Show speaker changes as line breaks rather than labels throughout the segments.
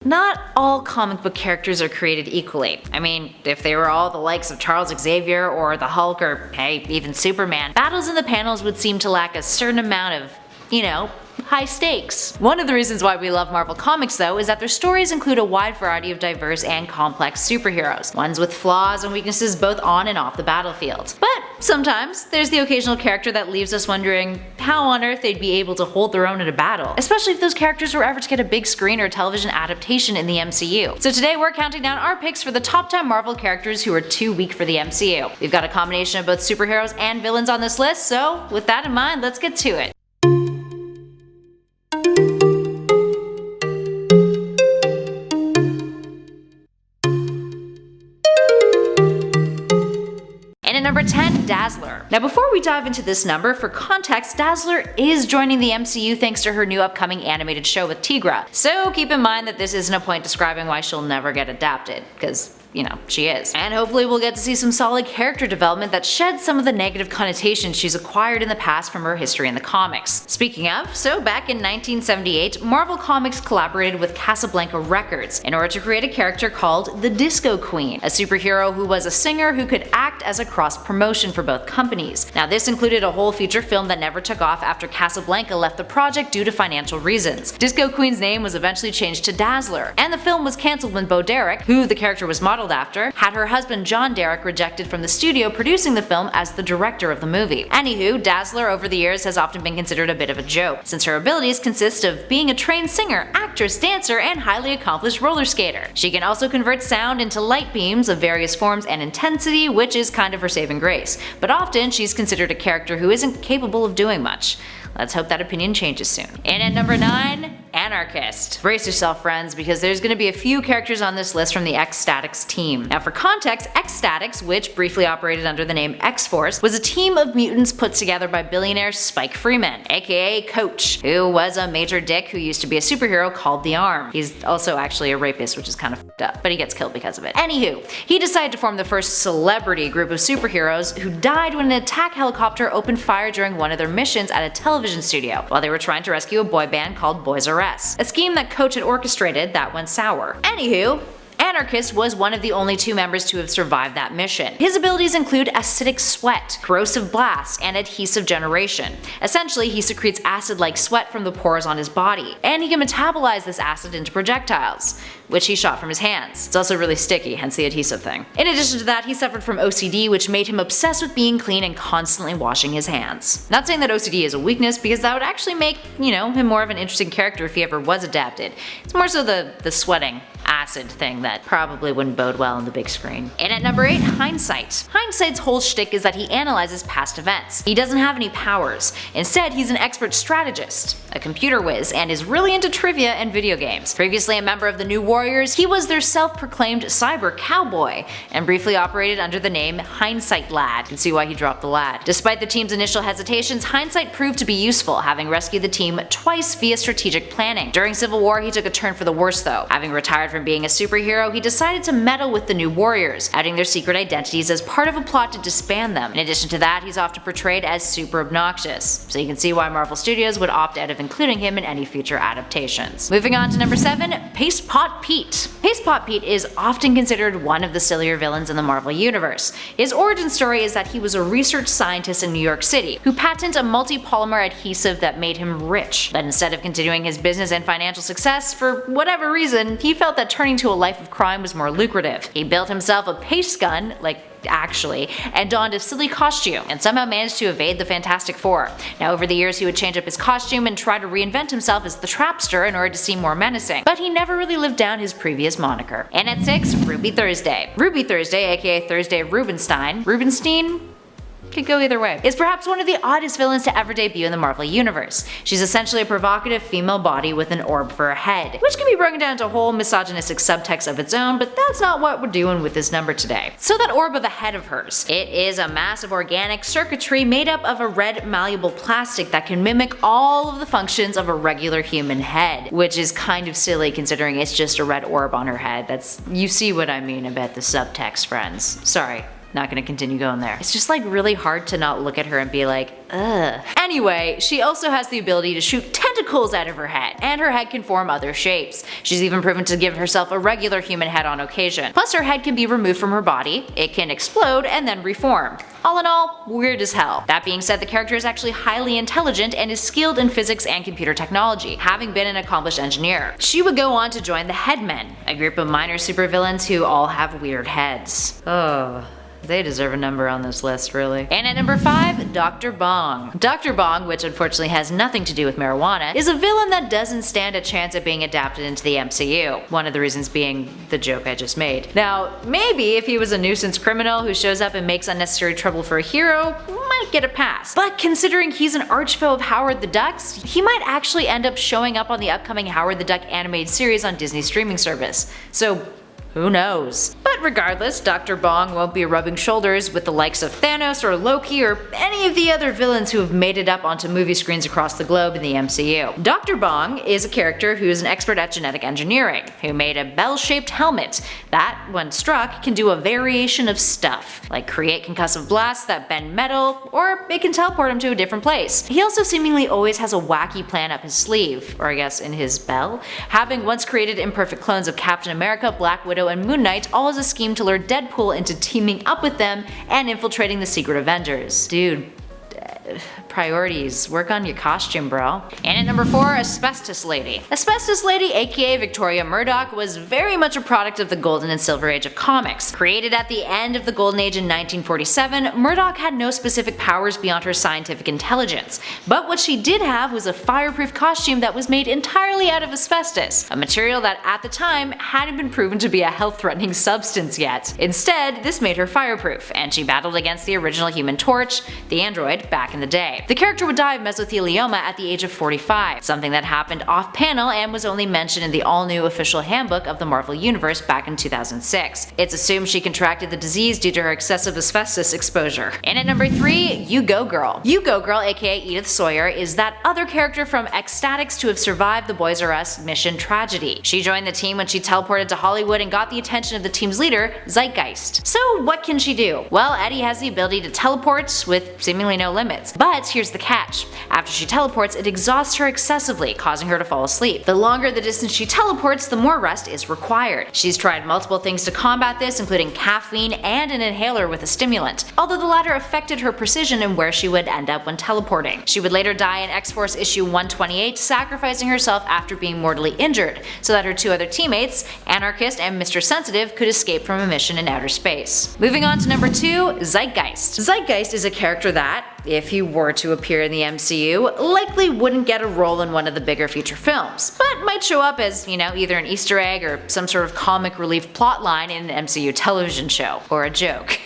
Not all comic book characters are created equally. I mean, if they were all the likes of Charles Xavier or the Hulk or, hey, even Superman, battles in the panels would seem to lack a certain amount of, high stakes. One of the reasons why we love Marvel Comics though is that their stories include a wide variety of diverse and complex superheroes, ones with flaws and weaknesses both on and off the battlefield. But sometimes there's the occasional character that leaves us wondering how on earth they'd be able to hold their own in a battle, especially if those characters were ever to get a big screen or television adaptation in the MCU. So today we're counting down our picks for the top 10 Marvel characters who are too weak for the MCU. We've got a combination of both superheroes and villains on this list, so with that in mind, let's get to it. Number 10, Dazzler. Now before we dive into this number, for context, Dazzler is joining the MCU thanks to her new upcoming animated show with Tigra. So keep in mind that this isn't a point describing why she'll never get adapted, because she is. And hopefully we'll get to see some solid character development that sheds some of the negative connotations she's acquired in the past from her history in the comics. Speaking of, so back in 1978, Marvel Comics collaborated with Casablanca Records in order to create a character called the Disco Queen, a superhero who was a singer who could act as a cross-promotion for both companies. Now this included a whole feature film that never took off after Casablanca left the project due to financial reasons. Disco Queen's name was eventually changed to Dazzler, and the film was cancelled when Bo Derek, who the character was modeled after, had her husband John Derek rejected from the studio producing the film as the director of the movie. Anywho, Dazzler over the years has often been considered a bit of a joke, since her abilities consist of being a trained singer, actress, dancer, and highly accomplished roller skater. She can also convert sound into light beams of various forms and intensity, which is kind of her saving grace, but often she's considered a character who isn't capable of doing much. Let's hope that opinion changes soon. And at number 9, Anarchist. Brace yourself, friends, because there's going to be a few characters on this list from the X-Statix team. Now for context, X-Statix, which briefly operated under the name X-Force, was a team of mutants put together by billionaire Spike Freeman, aka Coach, who was a major dick who used to be a superhero called the Arm. He's also actually a rapist, which is kind of fucked up, but he gets killed because of it. Anywho, he decided to form the first celebrity group of superheroes who died when an attack helicopter opened fire during one of their missions at a television studio while they were trying to rescue a boy band called Boys R Us, a scheme that Coach had orchestrated that went sour. Anywho, Anarchist was one of the only 2 members to have survived that mission. His abilities include acidic sweat, corrosive blast, and adhesive generation. Essentially, he secretes acid-like sweat from the pores on his body, and he can metabolize this acid into projectiles, which he shot from his hands. It's also really sticky, hence the adhesive thing. In addition to that, he suffered from OCD, which made him obsessed with being clean and constantly washing his hands. Not saying that OCD is a weakness, because that would actually make, him more of an interesting character if he ever was adapted. It's more so the sweating acid thing that probably wouldn't bode well on the big screen. And at number 8, Hindsight. Hindsight's whole shtick is that he analyzes past events. He doesn't have any powers. Instead, he's an expert strategist, a computer whiz, and is really into trivia and video games. Previously a member of the New Warriors, he was their self-proclaimed cyber cowboy, and briefly operated under the name Hindsight Lad. You can see why he dropped the lad. Despite the team's initial hesitations, Hindsight proved to be useful, having rescued the team twice via strategic planning. During Civil War, he took a turn for the worse though. Having retired from being a superhero, he decided to meddle with the New Warriors, adding their secret identities as part of a plot to disband them. In addition to that, he's often portrayed as super obnoxious, so you can see why Marvel Studios would opt out of including him in any future adaptations. Moving on to number 7, Paste Pot Pete. Paste Pot Pete is often considered one of the sillier villains in the Marvel Universe. His origin story is that he was a research scientist in New York City who patented a multi-polymer adhesive that made him rich. But instead of continuing his business and financial success, for whatever reason, he felt that turning to a life of crime was more lucrative. He built himself a paste gun, and donned a silly costume, and somehow managed to evade the Fantastic Four. Now over the years he would change up his costume and try to reinvent himself as the Trapster in order to seem more menacing, but he never really lived down his previous moniker. And at 6, Ruby Thursday. Ruby Thursday, aka Thursday Rubenstein, could go either way, is perhaps one of the oddest villains to ever debut in the Marvel Universe. She's essentially a provocative female body with an orb for a head, which can be broken down to a whole misogynistic subtext of its own, but that's not what we're doing with this number today. So that orb of a head of hers. It is a mass of organic circuitry made up of a red malleable plastic that can mimic all of the functions of a regular human head, which is kind of silly considering it's just a red orb on her head. You see what I mean about the subtext, friends. Sorry. Not gonna continue going there. It's just like really hard to not look at her and be like, ugh. Anyway, she also has the ability to shoot tentacles out of her head, and her head can form other shapes. She's even proven to give herself a regular human head on occasion. Plus her head can be removed from her body, it can explode and then reform. All in all, weird as hell. That being said, the character is actually highly intelligent and is skilled in physics and computer technology, having been an accomplished engineer. She would go on to join the Headmen, a group of minor supervillains who all have weird heads. Oh. They deserve a number on this list, really. And at number 5, Dr. Bong. Dr. Bong, which unfortunately has nothing to do with marijuana, is a villain that doesn't stand a chance at being adapted into the MCU. One of the reasons being the joke I just made. Now, maybe if he was a nuisance criminal who shows up and makes unnecessary trouble for a hero, might get a pass. But considering he's an archfoe of Howard the Duck's, he might actually end up showing up on the upcoming Howard the Duck animated series on Disney's streaming service. So, who knows? But regardless, Dr. Bong won't be rubbing shoulders with the likes of Thanos or Loki or any of the other villains who have made it up onto movie screens across the globe in the MCU. Dr. Bong is a character who is an expert at genetic engineering, who made a bell-shaped helmet that, when struck, can do a variation of stuff, like create concussive blasts that bend metal, or it can teleport him to a different place. He also seemingly always has a wacky plan up his sleeve, or I guess in his bell, having once created imperfect clones of Captain America, Black Widow, and Moon Knight, all as a scheme to lure Deadpool into teaming up with them and infiltrating the Secret Avengers. Dude, priorities. Work on your costume, bro. And at number 4, Asbestos Lady. Asbestos Lady, aka Victoria Murdoch, was very much a product of the Golden and Silver Age of comics. Created at the end of the Golden Age in 1947, Murdoch had no specific powers beyond her scientific intelligence. But what she did have was a fireproof costume that was made entirely out of asbestos, a material that at the time hadn't been proven to be a health-threatening substance yet. Instead, this made her fireproof, and she battled against the original Human Torch, the android, back in the day. The character would die of mesothelioma at the age of 45, something that happened off-panel and was only mentioned in the all-new official handbook of the Marvel Universe back in 2006. It's assumed she contracted the disease due to her excessive asbestos exposure. And at number 3, You Go Girl. You Go Girl, aka Edith Sawyer, is that other character from Ecstatics to have survived the Boys R Us mission tragedy. She joined the team when she teleported to Hollywood and got the attention of the team's leader, ZEITGEIST. So what can she do? Well, Eddie has the ability to teleport with seemingly no limits. But here's the catch. After she teleports, it exhausts her excessively, causing her to fall asleep. The longer the distance she teleports, the more rest is required. She's tried multiple things to combat this, including caffeine and an inhaler with a stimulant, although the latter affected her precision and where she would end up when teleporting. She would later die in X-Force issue 128, sacrificing herself after being mortally injured, so that her 2 other teammates, Anarchist and Mr. Sensitive, could escape from a mission in outer space. Moving on to number 2, Zeitgeist. Zeitgeist is a character that, if he were to appear in the MCU, likely wouldn't get a role in one of the bigger feature films, but might show up as, either an Easter egg or some sort of comic relief plotline in an MCU television show, or a joke.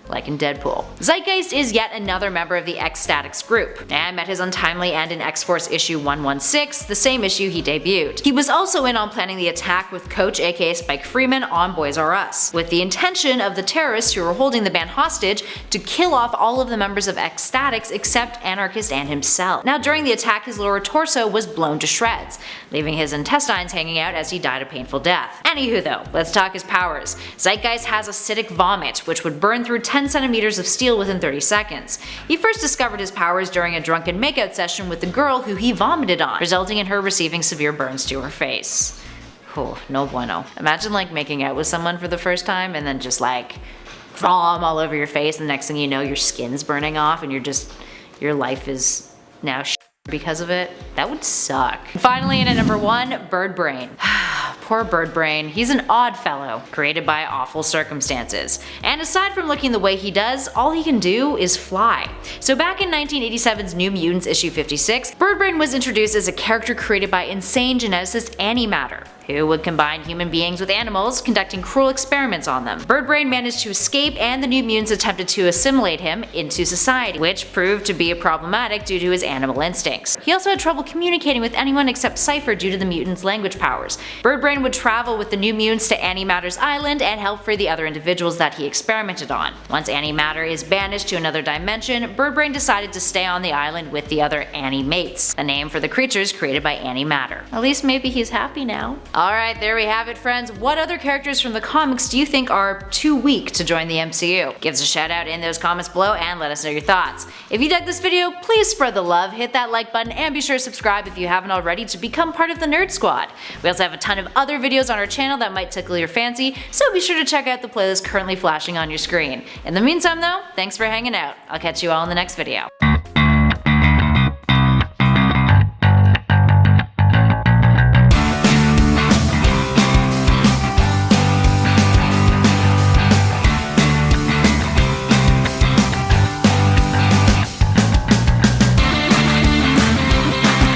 Like in Deadpool. Zeitgeist is yet another member of the Ecstatics group, and met his untimely end in X-Force issue 116, the same issue he debuted. He was also in on planning the attack with Coach aka Spike Freeman on Boys R Us, with the intention of the terrorists who were holding the band hostage to kill off all of the members of Ecstatics except Anarchist and himself. Now during the attack, his lower torso was blown to shreds, leaving his intestines hanging out as he died a painful death. Anywho though, let's talk his powers. Zeitgeist has acidic vomit, which would burn through 10 centimeters of steel within 30 seconds. He first discovered his powers during a drunken makeout session with the girl who he vomited on, resulting in her receiving severe burns to her face. Oh, no bueno. Imagine making out with someone for the first time and then just vom all over your face, and the next thing you know your skin's burning off and your life is now because of it. That would suck. Finally, in at number 1, Bird Brain. Poor Bird Brain. He's an odd fellow, created by awful circumstances. And aside from looking the way he does, all he can do is fly. So back in 1987's New Mutants issue 56, Bird Brain was introduced as a character created by insane geneticist Antimatter, who would combine human beings with animals, conducting cruel experiments on them. Bird Brain managed to escape, and the New Mutants attempted to assimilate him into society, which proved to be problematic due to his animal instincts. He also had trouble communicating with anyone except Cypher due to the mutants' language powers. Bird Brain would travel with the New Mutants to Antimatter's island and help free the other individuals that he experimented on. Once Antimatter is banished to another dimension, Bird Brain decided to stay on the island with the other Animates, a name for the creatures created by Antimatter. At least maybe he's happy now. Alright, there we have it, friends. What other characters from the comics do you think are too weak to join the MCU? Give us a shout out in those comments below and let us know your thoughts. If you dug this video, please spread the love, hit that like button, and be sure to subscribe if you haven't already to become part of the Nerd Squad. We also have a ton of other videos on our channel that might tickle your fancy, so be sure to check out the playlist currently flashing on your screen. In the meantime though, thanks for hanging out. I'll catch you all in the next video.